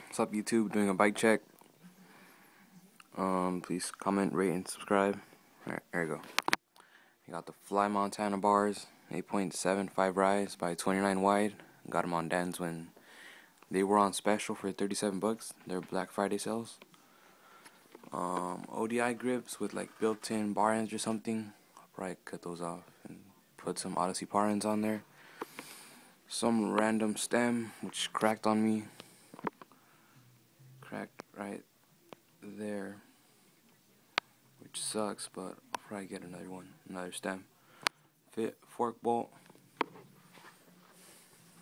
What's up, YouTube? Doing a bike check. Please comment, rate, and subscribe. Alright, there you go. You got the Fly Montana bars, 8.75 rise by 29 wide. Got them on Dan's when they were on special for 37 bucks. They're Black Friday sales. ODI grips with like built-in barends or something. I'll probably cut those off and put some Odyssey barends on there. Some random stem which cracked on me. Cracked right there, which sucks, but I'll probably get another stem. Fit fork bolt.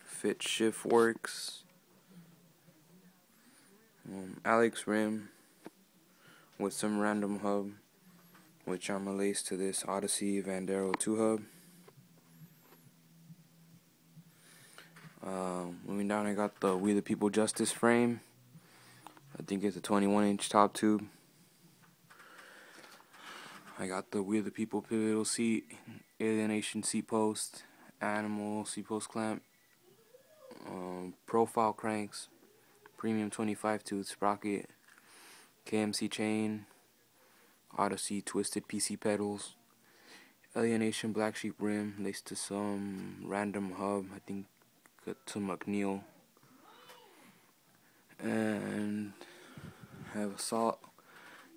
Fit shiv works. Alex rim with some random hub, which I'm gonna lace to this Odyssey Vandero 2 hub. Moving down, I got the We the People Justice frame. I think it's a 21-inch top tube. I got the We the People pivitol seat, alienation seat post, animal seat post clamp, profile cranks, premium 25 tooth sprocket, KMC chain, Odyssey twisted PC pedals, alienation black sheep rim laced to some random hub, I think to McNeil, and I have a salt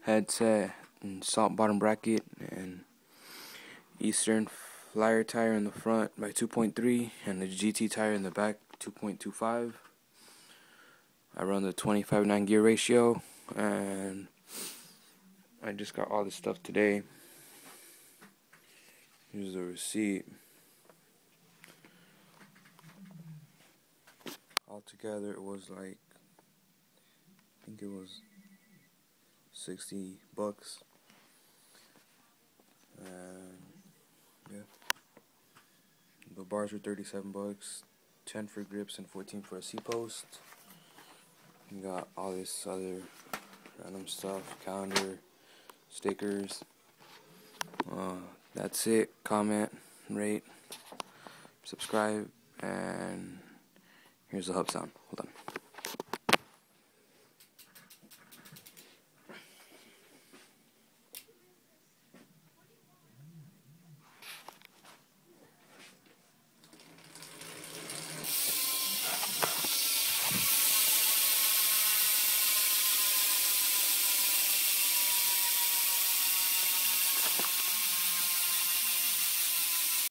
headset and salt bottom bracket and Eastern flyer tire in the front by 2.3 and the GT tire in the back 2.25. I run the 25/9 gear ratio, and I just got all this stuff today. Here's the receipt. Altogether it was like, I think it was 60 bucks. And yeah, the bars were 37 bucks, 10 for grips and 14 for a seat post. You got all this other random stuff, calendar, stickers. That's it. Comment, rate, subscribe, and here's the hub sound. Hold on.